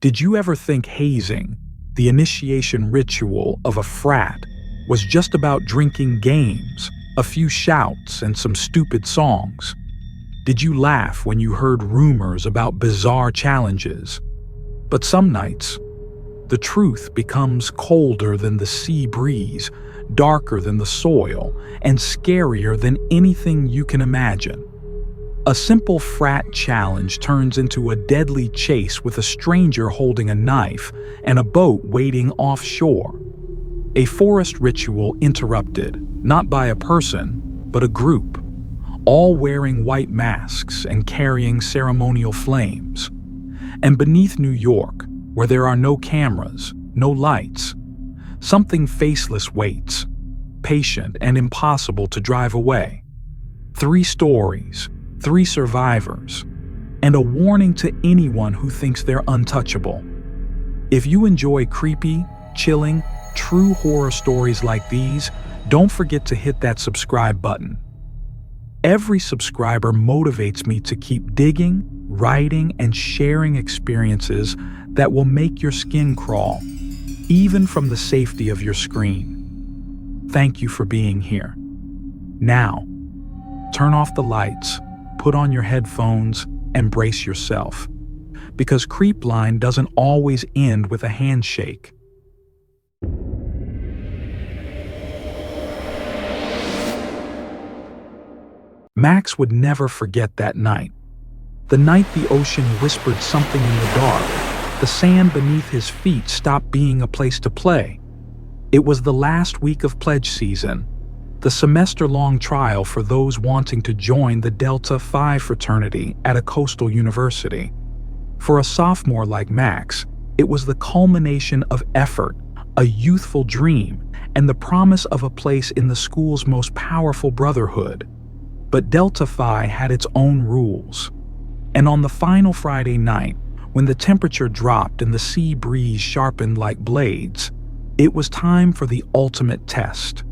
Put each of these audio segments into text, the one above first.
Did you ever think hazing, the initiation ritual of a frat, was just about drinking games, a few shouts, and some stupid songs? Did you laugh when you heard rumors about bizarre challenges? But some nights, the truth becomes colder than the sea breeze, darker than the soil, and scarier than anything you can imagine. A simple frat challenge turns into a deadly chase with a stranger holding a knife and a boat waiting offshore. A forest ritual interrupted, not by a person, but a group, all wearing white masks and carrying ceremonial flames. And beneath New York, where there are no cameras, no lights, something faceless waits, patient and impossible to drive away. 3 stories, 3 survivors, and a warning to anyone who thinks they're untouchable. If you enjoy creepy, chilling, true horror stories like these, don't forget to hit that subscribe button. Every subscriber motivates me to keep digging, writing, and sharing experiences that will make your skin crawl, even from the safety of your screen. Thank you for being here. Now, turn off the lights, put on your headphones, and brace yourself. Because Creepline doesn't always end with a handshake. Max would never forget that night. The night the ocean whispered something in the dark, the sand beneath his feet stopped being a place to play. It was the last week of pledge season, the semester-long trial for those wanting to join the Delta Phi fraternity at a coastal university. For a sophomore like Max, it was the culmination of effort, a youthful dream, and the promise of a place in the school's most powerful brotherhood. But Delta Phi had its own rules. And on the final Friday night, when the temperature dropped and the sea breeze sharpened like blades, it was time for the ultimate test.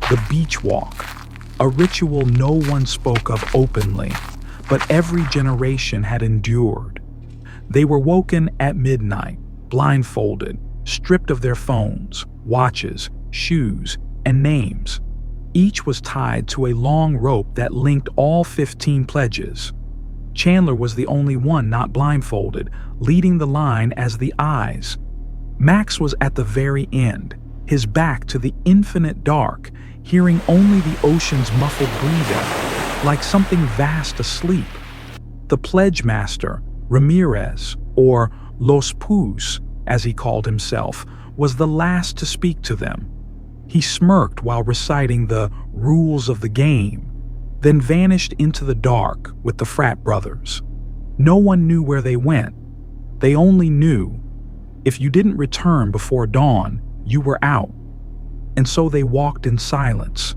The beach walk, a ritual no one spoke of openly, but every generation had endured. They were woken at midnight, blindfolded, stripped of their phones, watches, shoes, and names. Each was tied to a long rope that linked all 15 pledges. Chandler was the only one not blindfolded, leading the line as the eyes. Max was at the very end, his back to the infinite dark, hearing only the ocean's muffled breathing, like something vast asleep. The pledge master, Ramirez, or Los Pus, as he called himself, was the last to speak to them. He smirked while reciting the rules of the game, then vanished into the dark with the frat brothers. No one knew where they went. They only knew if you didn't return before dawn, you were out. And so they walked in silence.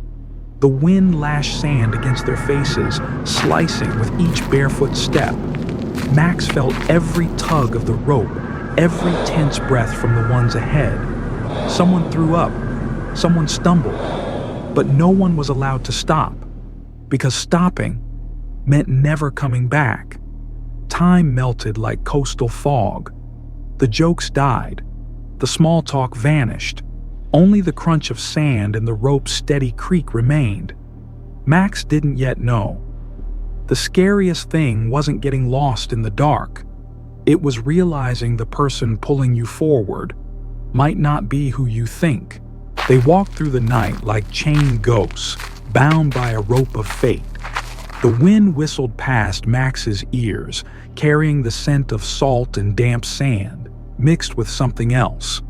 The wind lashed sand against their faces, slicing with each barefoot step. Max felt every tug of the rope, every tense breath from the ones ahead. Someone threw up. Someone stumbled, but no one was allowed to stop, because stopping meant never coming back. Time melted like coastal fog. The jokes died. The small talk vanished. Only the crunch of sand and the rope's steady creak remained. Max didn't yet know. The scariest thing wasn't getting lost in the dark. It was realizing the person pulling you forward might not be who you think. They walked through the night like chained ghosts, bound by a rope of fate. The wind whistled past Max's ears, carrying the scent of salt and damp sand, mixed with something else.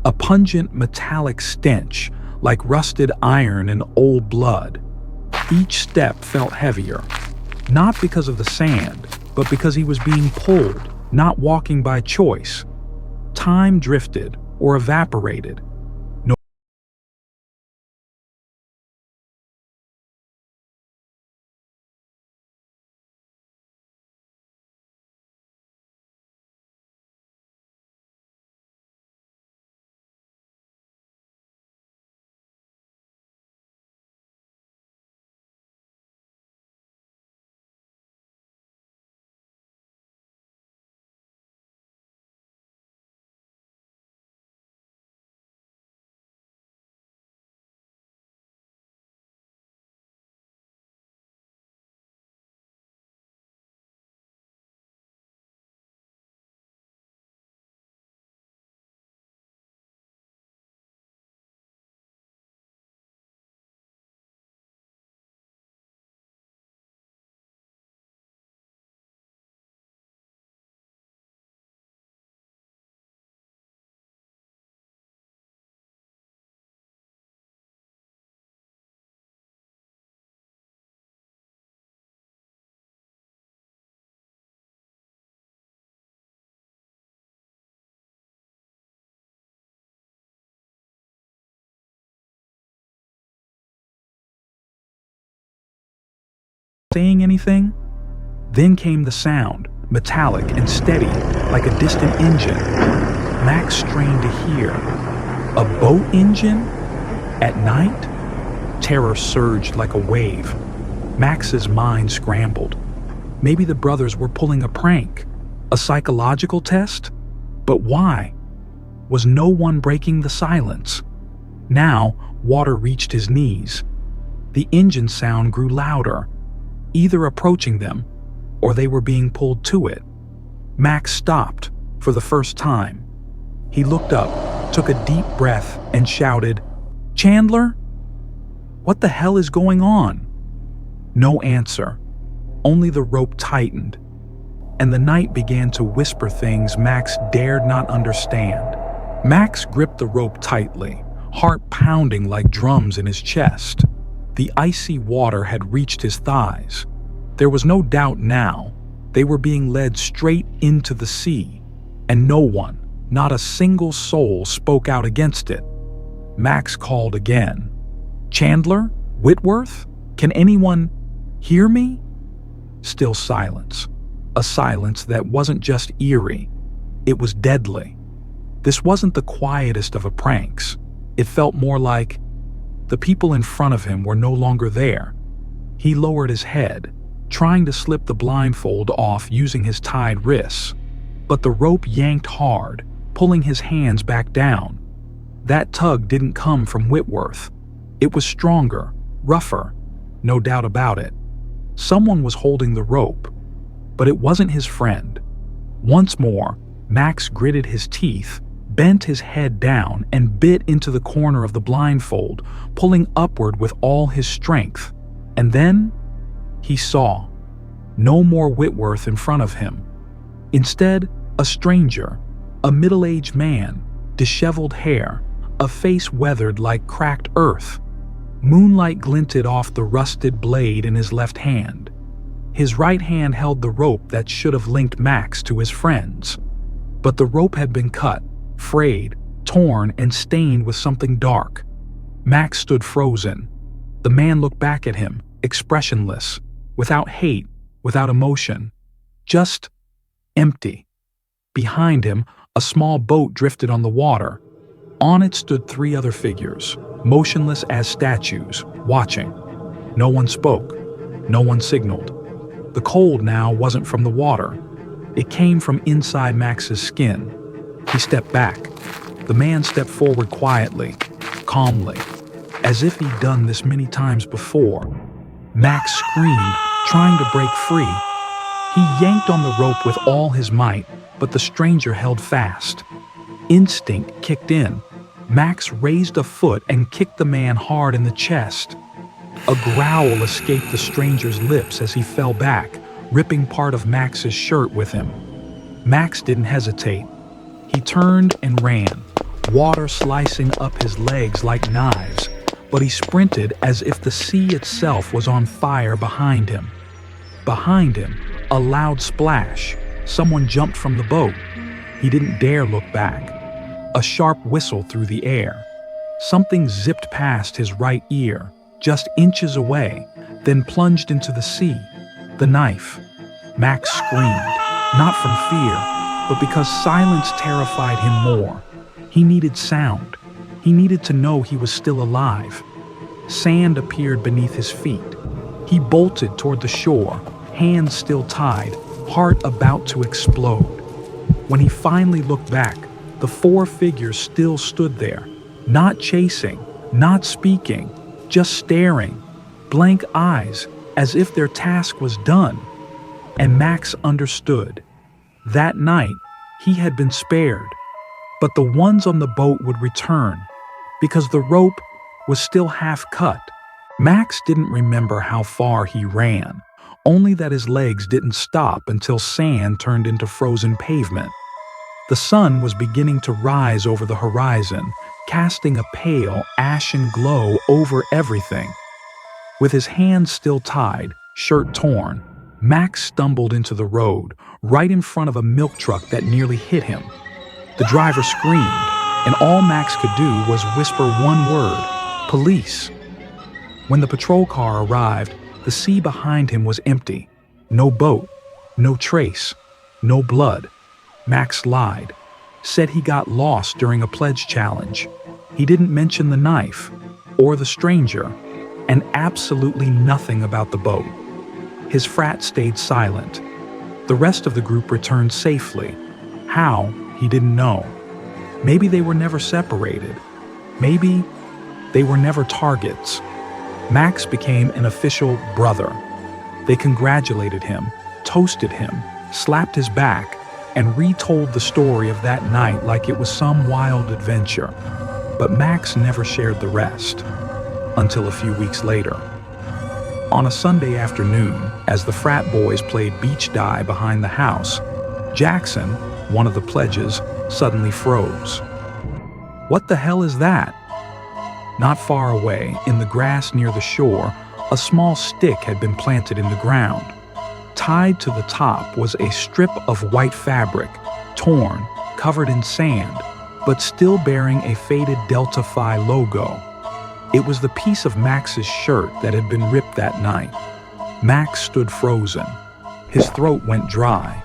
A pungent metallic stench, like rusted iron and old blood. Each step felt heavier, not because of the sand, but because he was being pulled, not walking by choice. Time drifted or evaporated, saying anything. Then came the sound, metallic and steady, like a distant engine. Max strained to hear. A boat engine? At night? Terror surged like a wave. Max's mind scrambled. Maybe the brothers were pulling a prank, a psychological test? But why? Was no one breaking the silence? Now, water reached his knees. The engine sound grew louder, either approaching them, or they were being pulled to it. Max stopped for the first time. He looked up, took a deep breath, and shouted, "Chandler? What the hell is going on?" No answer. Only the rope tightened, and the night began to whisper things Max dared not understand. Max gripped the rope tightly, heart pounding like drums in his chest. The icy water had reached his thighs. There was no doubt now. They were being led straight into the sea, and no one, not a single soul, spoke out against it. Max called again. "Chandler? Whitworth? Can anyone hear me?" Still silence. A silence that wasn't just eerie. It was deadly. This wasn't the quietest of pranks. It felt more like the people in front of him were no longer there. He lowered his head, trying to slip the blindfold off using his tied wrists. But the rope yanked hard, pulling his hands back down. That tug didn't come from Whitworth. It was stronger, rougher, no doubt about it. Someone was holding the rope, but it wasn't his friend. Once more, Max gritted his teeth, bent his head down, and bit into the corner of the blindfold, pulling upward with all his strength. And then he saw. No more Whitworth in front of him. Instead, a stranger, a middle-aged man, disheveled hair, a face weathered like cracked earth. Moonlight glinted off the rusted blade in his left hand. His right hand held the rope that should have linked Max to his friends. But the rope had been cut, frayed, torn, and stained with something dark. Max stood frozen. The man looked back at him, expressionless, without hate, without emotion. Just empty. Behind him, a small boat drifted on the water. On it stood 3 other figures, motionless as statues, watching. No one spoke. No one signaled. The cold now wasn't from the water. It came from inside Max's skin. He stepped back. The man stepped forward quietly, calmly, as if he'd done this many times before. Max screamed, trying to break free. He yanked on the rope with all his might, but the stranger held fast. Instinct kicked in. Max raised a foot and kicked the man hard in the chest. A growl escaped the stranger's lips as he fell back, ripping part of Max's shirt with him. Max didn't hesitate. He turned and ran, water slicing up his legs like knives, but he sprinted as if the sea itself was on fire behind him. Behind him, a loud splash. Someone jumped from the boat. He didn't dare look back. A sharp whistle through the air. Something zipped past his right ear, just inches away, then plunged into the sea. The knife. Max screamed, not from fear, but because silence terrified him more. He needed sound. He needed to know he was still alive. Sand appeared beneath his feet. He bolted toward the shore, hands still tied, heart about to explode. When he finally looked back, the 4 figures still stood there, not chasing, not speaking, just staring, blank eyes, as if their task was done. And Max understood. That night, he had been spared, but the ones on the boat would return, because the rope was still half cut. Max didn't remember how far he ran, only that his legs didn't stop until sand turned into frozen pavement. The sun was beginning to rise over the horizon, casting a pale, ashen glow over everything. With his hands still tied, shirt torn, Max stumbled into the road, right in front of a milk truck that nearly hit him. The driver screamed, and all Max could do was whisper one word: police. When the patrol car arrived, The sea behind him was empty. No boat, no trace, no blood. Max lied, said he got lost during a pledge challenge. He didn't mention the knife or the stranger, and absolutely nothing about the boat. His frat stayed silent. The rest of the group returned safely. How, he didn't know. Maybe they were never separated. Maybe they were never targets. Max became an official brother. They congratulated him, toasted him, slapped his back, and retold the story of that night like it was some wild adventure. But Max never shared the rest, until a few weeks later. On a Sunday afternoon, as the frat boys played beach die behind the house, Jackson, one of the pledges, suddenly froze. "What the hell is that?" Not far away, in the grass near the shore, a small stick had been planted in the ground. Tied to the top was a strip of white fabric, torn, covered in sand, but still bearing a faded Delta Phi logo. It was the piece of Max's shirt that had been ripped that night. Max stood frozen. His throat went dry.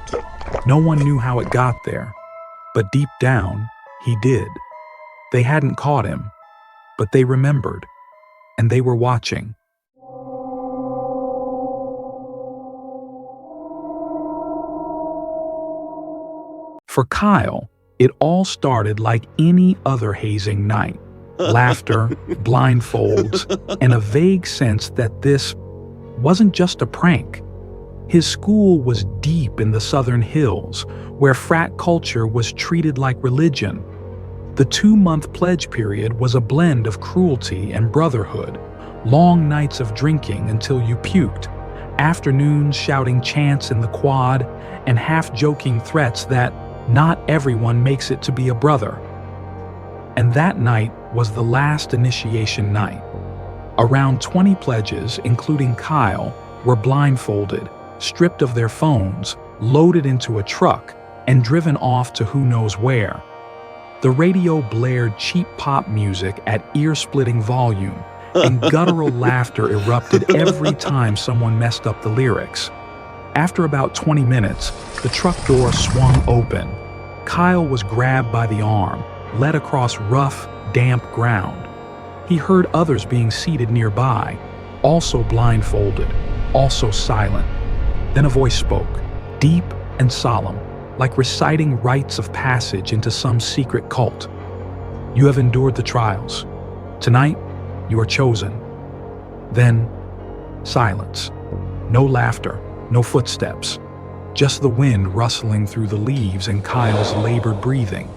No one knew how it got there, but deep down, he did. They hadn't caught him, but they remembered, and they were watching. For Kyle, it all started like any other hazing night. Laughter, blindfolds, and a vague sense that this wasn't just a prank. His school was deep in the southern hills, where frat culture was treated like religion. The 2-month pledge period was a blend of cruelty and brotherhood, long nights of drinking until you puked, afternoons shouting chants in the quad, and half-joking threats that not everyone makes it to be a brother. And that night was the last initiation night. Around 20 pledges, including Kyle, were blindfolded, stripped of their phones, loaded into a truck, and driven off to who knows where. The radio blared cheap pop music at ear-splitting volume, and guttural laughter erupted every time someone messed up the lyrics. After about 20 minutes, the truck door swung open. Kyle was grabbed by the arm, led across rough, damp ground. He heard others being seated nearby, also blindfolded, also silent. Then a voice spoke, deep and solemn, like reciting rites of passage into some secret cult. "You have endured the trials. Tonight, you are chosen." Then, silence. No laughter, no footsteps. Just the wind rustling through the leaves and Kyle's labored breathing.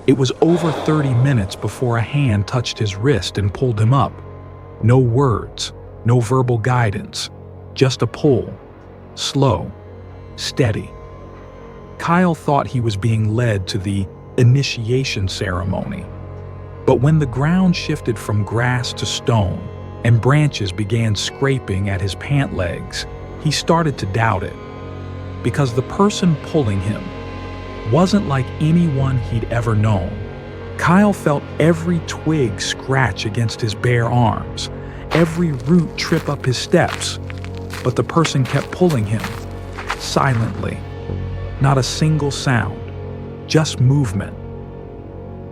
It was over 30 minutes before a hand touched his wrist and pulled him up. No words, no verbal guidance, just a pull. Slow, steady. Kyle thought he was being led to the initiation ceremony. But when the ground shifted from grass to stone and branches began scraping at his pant legs, he started to doubt it. Because the person pulling him wasn't like anyone he'd ever known. Kyle felt every twig scratch against his bare arms, every root trip up his steps. But the person kept pulling him, silently. Not a single sound, just movement.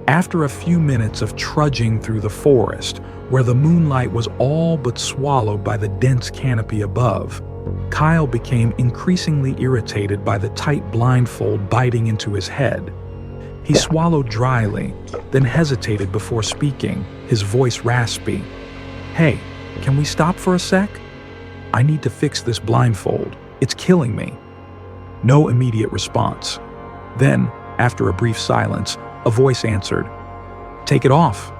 After a few minutes of trudging through the forest, where the moonlight was all but swallowed by the dense canopy above, Kyle became increasingly irritated by the tight blindfold biting into his head. He swallowed dryly, then hesitated before speaking, his voice raspy. "Hey, can we stop for a sec? I need to fix this blindfold. It's killing me." No immediate response. Then, after a brief silence, a voice answered, "Take it off."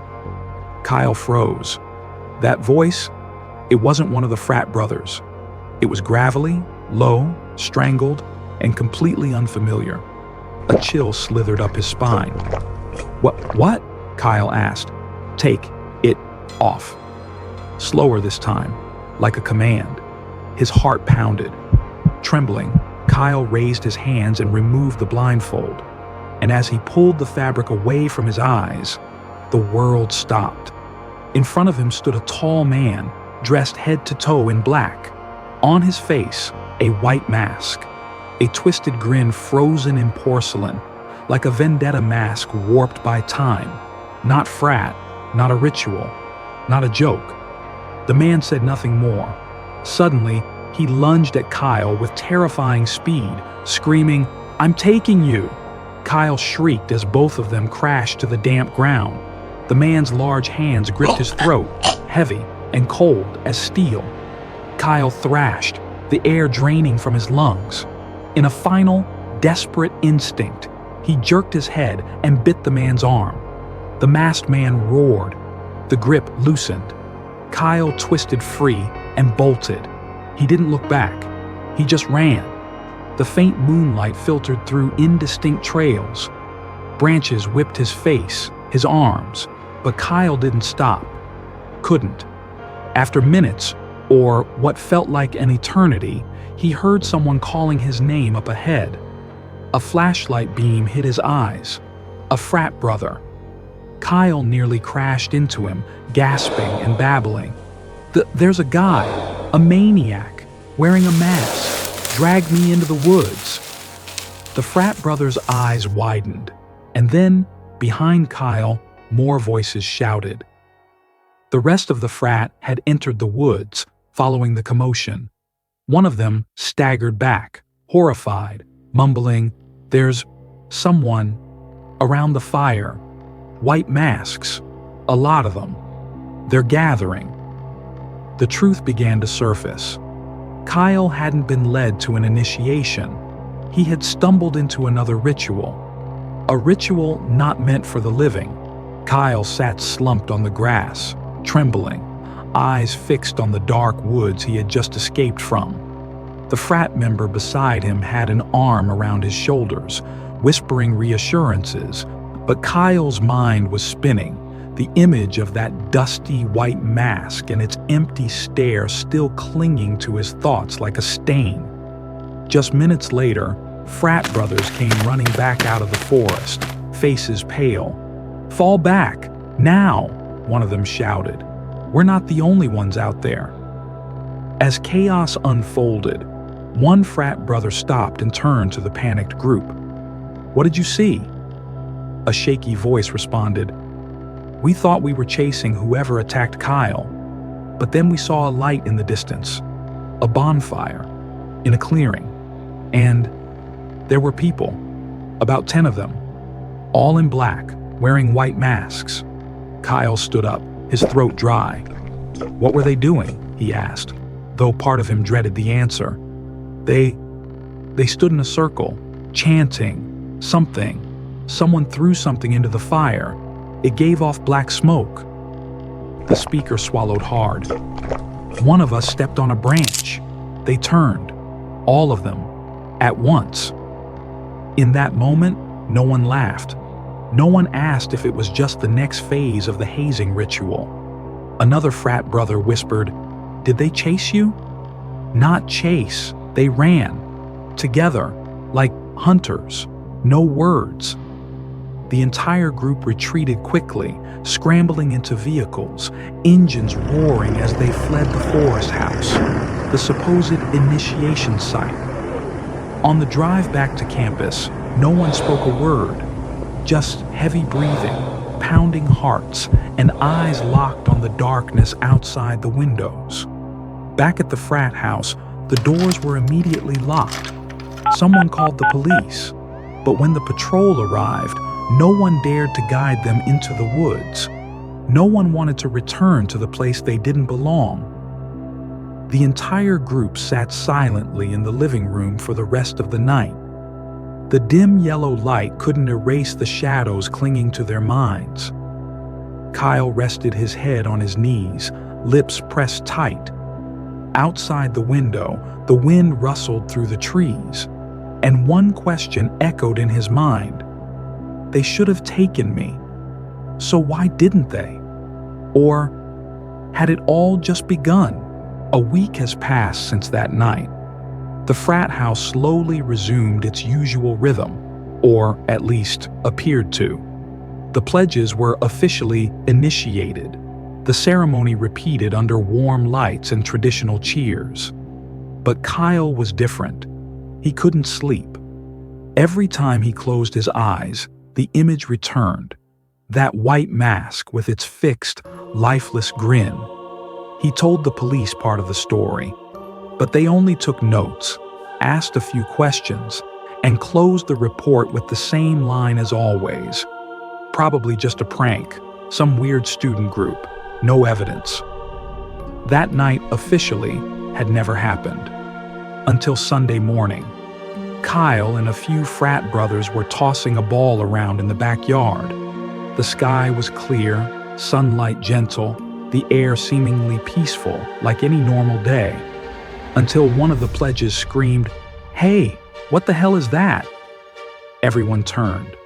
Kyle froze. That voice, it wasn't one of the frat brothers. It was gravelly, low, strangled, and completely unfamiliar. A chill slithered up his spine. What? Kyle asked. "Take it off." Slower this time, like a command. His heart pounded. Trembling, Kyle raised his hands and removed the blindfold. And as he pulled the fabric away from his eyes, the world stopped. In front of him stood a tall man, dressed head to toe in black. On his face, a white mask, a twisted grin frozen in porcelain, like a vendetta mask warped by time. Not frat, not a ritual, not a joke. The man said nothing more. Suddenly, he lunged at Kyle with terrifying speed, screaming, "I'm taking you!" Kyle shrieked as both of them crashed to the damp ground. The man's large hands gripped his throat, heavy and cold as steel. Kyle thrashed, the air draining from his lungs. In a final, desperate instinct, he jerked his head and bit the man's arm. The masked man roared. The grip loosened. Kyle twisted free and bolted. He didn't look back. He just ran. The faint moonlight filtered through indistinct trails. Branches whipped his face, his arms, but Kyle didn't stop. Couldn't. After minutes, or what felt like an eternity, he heard someone calling his name up ahead. A flashlight beam hit his eyes. A frat brother. Kyle nearly crashed into him, gasping and babbling. "There's a guy, a maniac, wearing a mask, dragged me into the woods." The frat brother's eyes widened, and then, behind Kyle, more voices shouted. The rest of the frat had entered the woods, following the commotion. One of them staggered back, horrified, mumbling, "There's someone around the fire. White masks, a lot of them. They're gathering." The truth began to surface. Kyle hadn't been led to an initiation. He had stumbled into another ritual. A ritual not meant for the living. Kyle sat slumped on the grass, trembling, eyes fixed on the dark woods he had just escaped from. The frat member beside him had an arm around his shoulders, whispering reassurances, but Kyle's mind was spinning, the image of that dusty white mask and its empty stare still clinging to his thoughts like a stain. Just minutes later, frat brothers came running back out of the forest, faces pale. "Fall back, now!" one of them shouted. "We're not the only ones out there." As chaos unfolded, one frat brother stopped and turned to the panicked group. "What did you see?" A shaky voice responded, "We thought we were chasing whoever attacked Kyle, but then we saw a light in the distance, a bonfire, in a clearing, and there were people, about 10 of them, all in black, wearing white masks." Kyle stood up, his throat dry. "What were they doing?" he asked, though part of him dreaded the answer. They stood in a circle, chanting, something. Someone threw something into the fire. It gave off black smoke." The speaker swallowed hard. "One of us stepped on a branch. They turned, all of them, at once." In that moment, no one laughed. No one asked if it was just the next phase of the hazing ritual. Another frat brother whispered, "Did they chase you?" "Not chase, they ran. Together, like hunters. No words." The entire group retreated quickly, scrambling into vehicles, engines roaring as they fled the forest house, the supposed initiation site. On the drive back to campus, no one spoke a word, just heavy breathing, pounding hearts, and eyes locked on the darkness outside the windows. Back at the frat house, the doors were immediately locked. Someone called the police, but when the patrol arrived, no one dared to guide them into the woods. No one wanted to return to the place they didn't belong. The entire group sat silently in the living room for the rest of the night. The dim yellow light couldn't erase the shadows clinging to their minds. Kyle rested his head on his knees, lips pressed tight. Outside the window, the wind rustled through the trees, and one question echoed in his mind. They should have taken me. So why didn't they? Or had it all just begun? A week has passed since that night. The frat house slowly resumed its usual rhythm, or at least appeared to. The pledges were officially initiated, the ceremony repeated under warm lights and traditional cheers. But Kyle was different. He couldn't sleep. Every time he closed his eyes, the image returned. That white mask with its fixed, lifeless grin. He told the police part of the story, but they only took notes, asked a few questions, and closed the report with the same line as always. Probably just a prank, some weird student group, no evidence. That night officially had never happened. Until Sunday morning. Kyle and a few frat brothers were tossing a ball around in the backyard. The sky was clear, sunlight gentle, the air seemingly peaceful, like any normal day. Until one of the pledges screamed, "Hey, what the hell is that?" Everyone turned.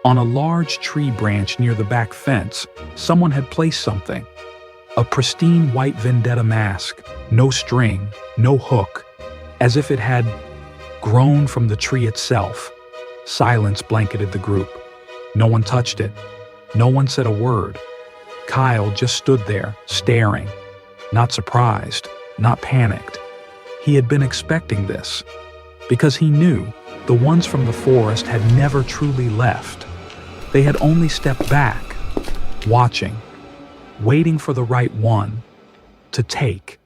On a large tree branch near the back fence, someone had placed something. A pristine white vendetta mask, no string, no hook, as if it had grown from the tree itself. Silence blanketed the group. No one touched it. No one said a word. Kyle just stood there, staring, not surprised, not panicked. He had been expecting this, because he knew the ones from the forest had never truly left. They had only stepped back, watching, waiting for the right one to take.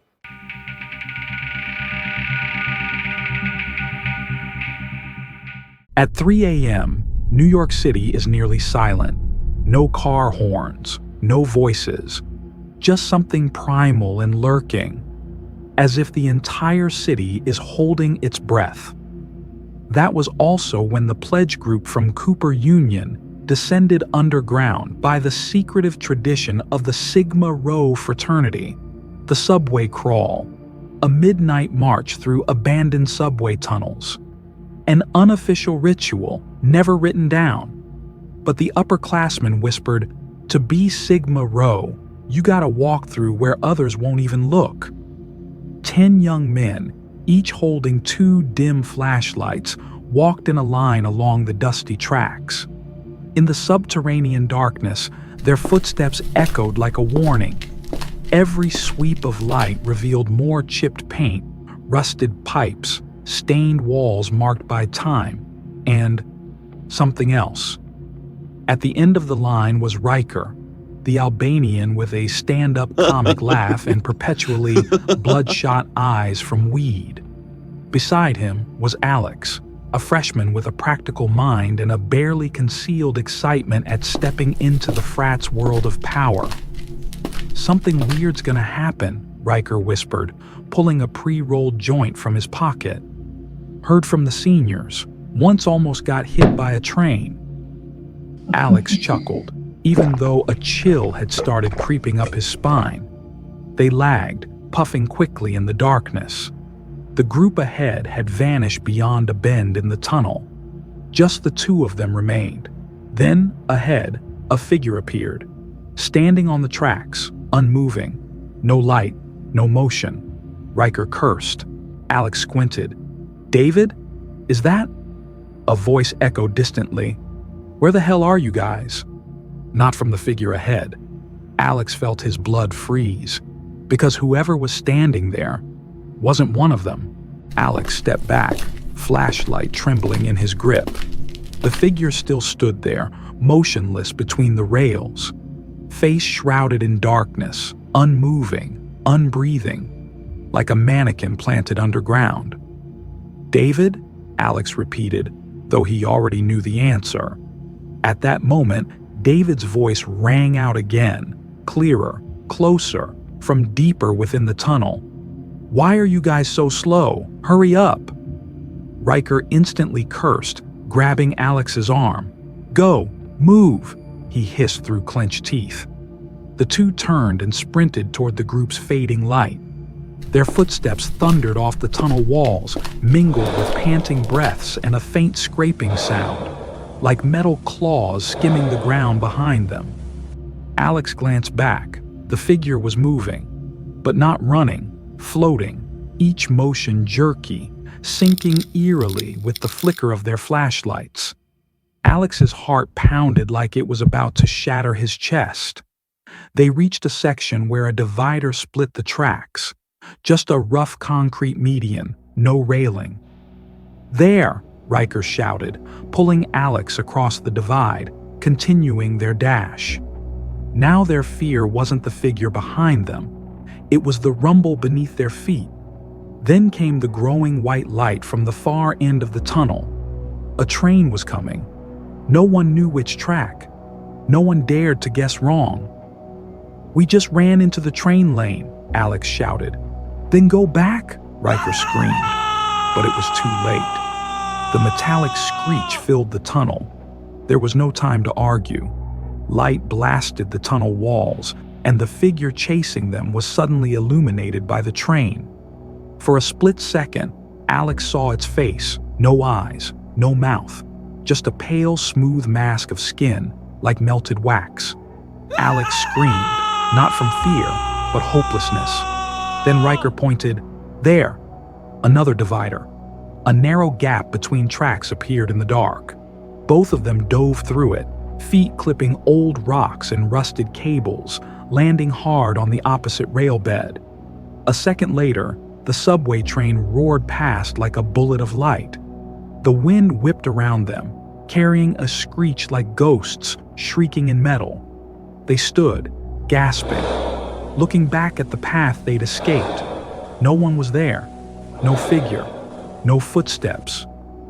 At 3 a.m., New York City is nearly silent. No car horns, no voices, just something primal and lurking, as if the entire city is holding its breath. That was also when the pledge group from Cooper Union descended underground by the secretive tradition of the Sigma Rho fraternity, the subway crawl, a midnight march through abandoned subway tunnels. An unofficial ritual, never written down. But the upperclassmen whispered, "To be Sigma Rho, you gotta walk through where others won't even look." 10 young men, each holding 2 dim flashlights, walked in a line along the dusty tracks. In the subterranean darkness, their footsteps echoed like a warning. Every sweep of light revealed more chipped paint, rusted pipes, stained walls marked by time, and something else. At the end of the line was Riker, the Albanian with a stand-up comic laugh and perpetually bloodshot eyes from weed. Beside him was Alex, a freshman with a practical mind and a barely concealed excitement at stepping into the frat's world of power. "Something weird's gonna happen," Riker whispered, pulling a pre-rolled joint from his pocket. "Heard from the seniors. Once almost got hit by a train." Alex chuckled, even though a chill had started creeping up his spine. They lagged, puffing quickly in the darkness. The group ahead had vanished beyond a bend in the tunnel. Just the 2 of them remained. Then, ahead, a figure appeared, standing on the tracks, unmoving. No light, no motion. Riker cursed. Alex squinted. "David? Is that?" A voice echoed distantly. "Where the hell are you guys?" Not from the figure ahead. Alex felt his blood freeze, because whoever was standing there wasn't one of them. Alex stepped back, flashlight trembling in his grip. The figure still stood there, motionless between the rails, face shrouded in darkness, unmoving, unbreathing, like a mannequin planted underground. "David?" Alex repeated, though he already knew the answer. At that moment, David's voice rang out again, clearer, closer, from deeper within the tunnel. "Why are you guys so slow? Hurry up!" Riker instantly cursed, grabbing Alex's arm. "Go! Move!" he hissed through clenched teeth. The 2 turned and sprinted toward the group's fading light. Their footsteps thundered off the tunnel walls, mingled with panting breaths and a faint scraping sound, like metal claws skimming the ground behind them. Alex glanced back. The figure was moving, but not running, floating, each motion jerky, sinking eerily with the flicker of their flashlights. Alex's heart pounded like it was about to shatter his chest. They reached a section where a divider split the tracks. Just a rough concrete median, no railing. "There!" Riker shouted, pulling Alex across the divide, continuing their dash. Now their fear wasn't the figure behind them. It was the rumble beneath their feet. Then came the growing white light from the far end of the tunnel. A train was coming. No one knew which track. No one dared to guess wrong. "We just ran into the train lane," Alex shouted. "Then go back," Riker screamed. But it was too late. The metallic screech filled the tunnel. There was no time to argue. Light blasted the tunnel walls, and the figure chasing them was suddenly illuminated by the train. For a split second, Alex saw its face, no eyes, no mouth, just a pale, smooth mask of skin, like melted wax. Alex screamed, not from fear, but hopelessness. Then Riker pointed, "There!" Another divider. A narrow gap between tracks appeared in the dark. Both of them dove through it, feet clipping old rocks and rusted cables, landing hard on the opposite rail bed. A second later, the subway train roared past like a bullet of light. The wind whipped around them, carrying a screech like ghosts shrieking in metal. They stood, gasping, looking back at the path they'd escaped. No one was there. No figure. No footsteps.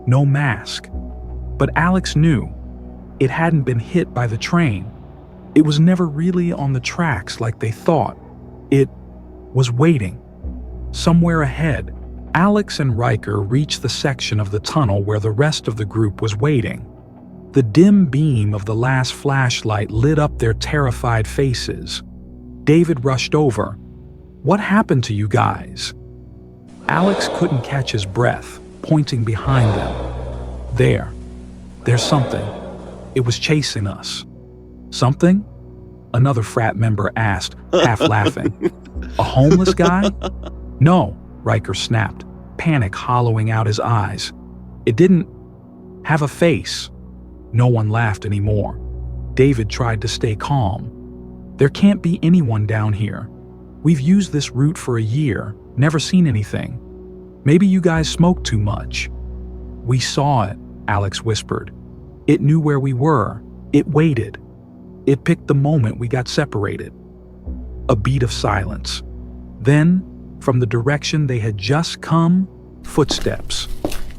No mask. But Alex knew. It hadn't been hit by the train. It was never really on the tracks like they thought. It was waiting. Somewhere ahead, Alex and Riker reached the section of the tunnel where the rest of the group was waiting. The dim beam of the last flashlight lit up their terrified faces. David rushed over. "What happened to you guys?" Alex couldn't catch his breath, pointing behind them. There's something. It was chasing us." "Something?" Another frat member asked, half laughing. "A homeless guy?" "No," Riker snapped, panic hollowing out his eyes. "It didn't have a face." No one laughed anymore. David tried to stay calm. "There can't be anyone down here. We've used this route for a year, never seen anything. Maybe you guys smoked too much." "We saw it," Alex whispered. "It knew where we were. It waited. It picked the moment we got separated." A beat of silence. Then, from the direction they had just come, footsteps.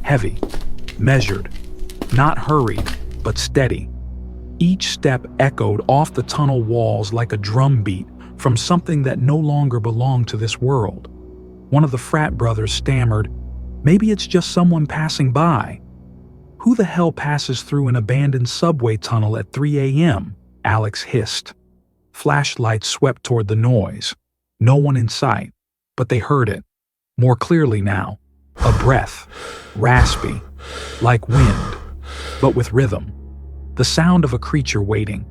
Heavy, measured, not hurried, but steady. Each step echoed off the tunnel walls like a drumbeat from something that no longer belonged to this world. One of the frat brothers stammered, "Maybe it's just someone passing by." "Who the hell passes through an abandoned subway tunnel at 3 a.m.? Alex hissed. Flashlights swept toward the noise. No one in sight, but they heard it. More clearly now. A breath, raspy, like wind, but with rhythm. The sound of a creature waiting,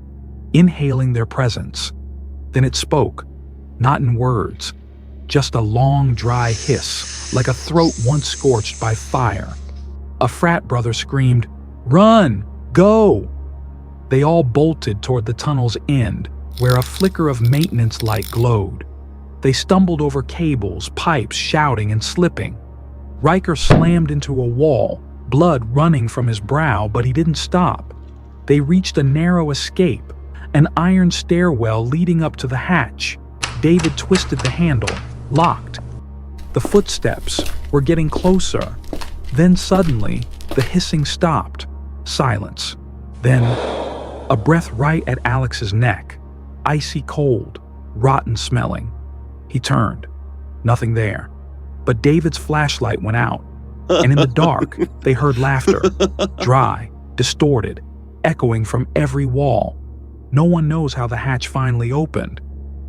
inhaling their presence. Then it spoke, not in words, just a long, dry hiss, like a throat once scorched by fire. A frat brother screamed, "Run! Go!" They all bolted toward the tunnel's end, where a flicker of maintenance light glowed. They stumbled over cables, pipes, shouting and slipping. Riker slammed into a wall, blood running from his brow, but he didn't stop. They reached a narrow escape, an iron stairwell leading up to the hatch. David twisted the handle, locked. The footsteps were getting closer. Then suddenly, the hissing stopped. Silence. Then, a breath right at Alex's neck. Icy cold, rotten smelling. He turned. Nothing there. But David's flashlight went out. And in the dark, they heard laughter. Dry, distorted, echoing from every wall. No one knows how the hatch finally opened.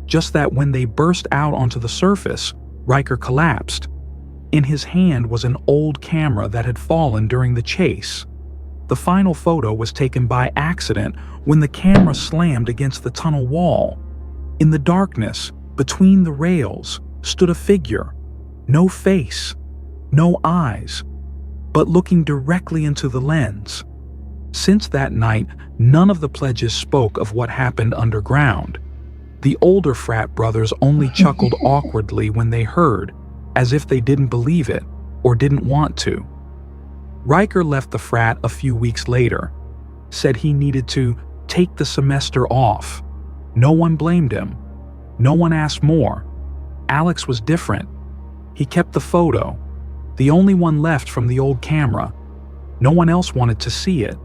Just that when they burst out onto the surface, Riker collapsed. In his hand was an old camera that had fallen during the chase. The final photo was taken by accident when the camera slammed against the tunnel wall. In the darkness, between the rails, stood a figure. No face, no eyes, but looking directly into the lens. Since that night, none of the pledges spoke of what happened underground. The older frat brothers only chuckled awkwardly when they heard, as if they didn't believe it or didn't want to. Riker left the frat a few weeks later, said he needed to take the semester off. No one blamed him. No one asked more. Alex was different. He kept the photo, the only one left from the old camera. No one else wanted to see it.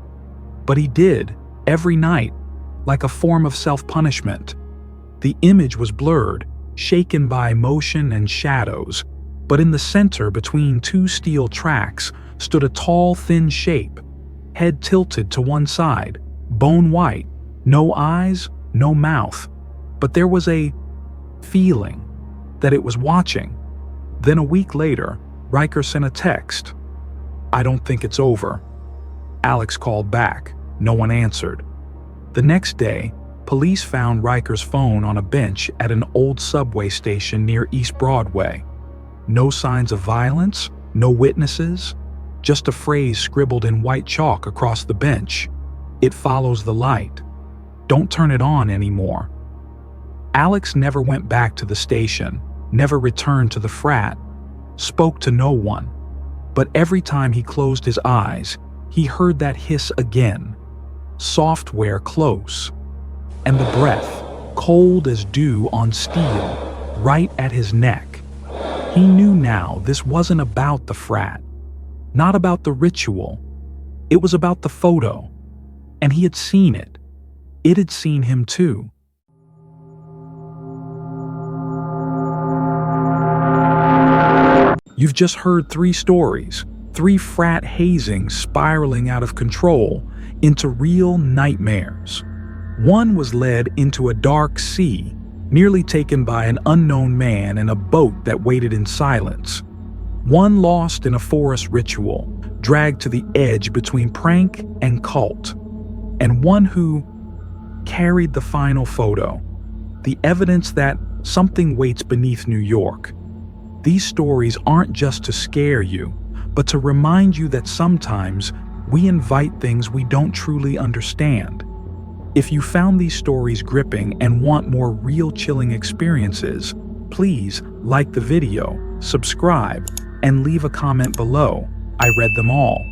But he did, every night, like a form of self-punishment. The image was blurred, shaken by motion and shadows, but in the center between two steel tracks stood a tall, thin shape, head tilted to one side, bone white, no eyes, no mouth, but there was a feeling that it was watching. Then a week later, Riker sent a text. "I don't think it's over." Alex called back. No one answered. The next day, police found Riker's phone on a bench at an old subway station near East Broadway. No signs of violence, no witnesses, just a phrase scribbled in white chalk across the bench. "It follows the light. Don't turn it on anymore." Alex never went back to the station, never returned to the frat, spoke to no one. But every time he closed his eyes, he heard that hiss again, software close, and the breath, cold as dew on steel, right at his neck. He knew now this wasn't about the frat, not about the ritual. It was about the photo, and he had seen it. It had seen him too. You've just heard 3 stories, 3 frat hazings spiraling out of control into real nightmares. One was led into a dark sea, nearly taken by an unknown man in a boat that waited in silence. One lost in a forest ritual, dragged to the edge between prank and cult. And one who carried the final photo, the evidence that something waits beneath New York. These stories aren't just to scare you, but to remind you that sometimes we invite things we don't truly understand. If you found these stories gripping and want more real chilling experiences, please like the video, subscribe, and leave a comment below. I read them all.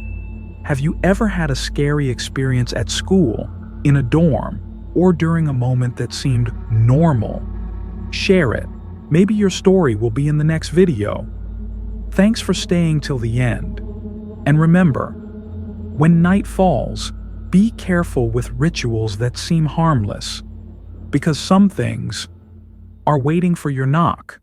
Have you ever had a scary experience at school, in a dorm, or during a moment that seemed normal? Share it. Maybe your story will be in the next video. Thanks for staying till the end. And remember, when night falls, be careful with rituals that seem harmless, because some things are waiting for your knock.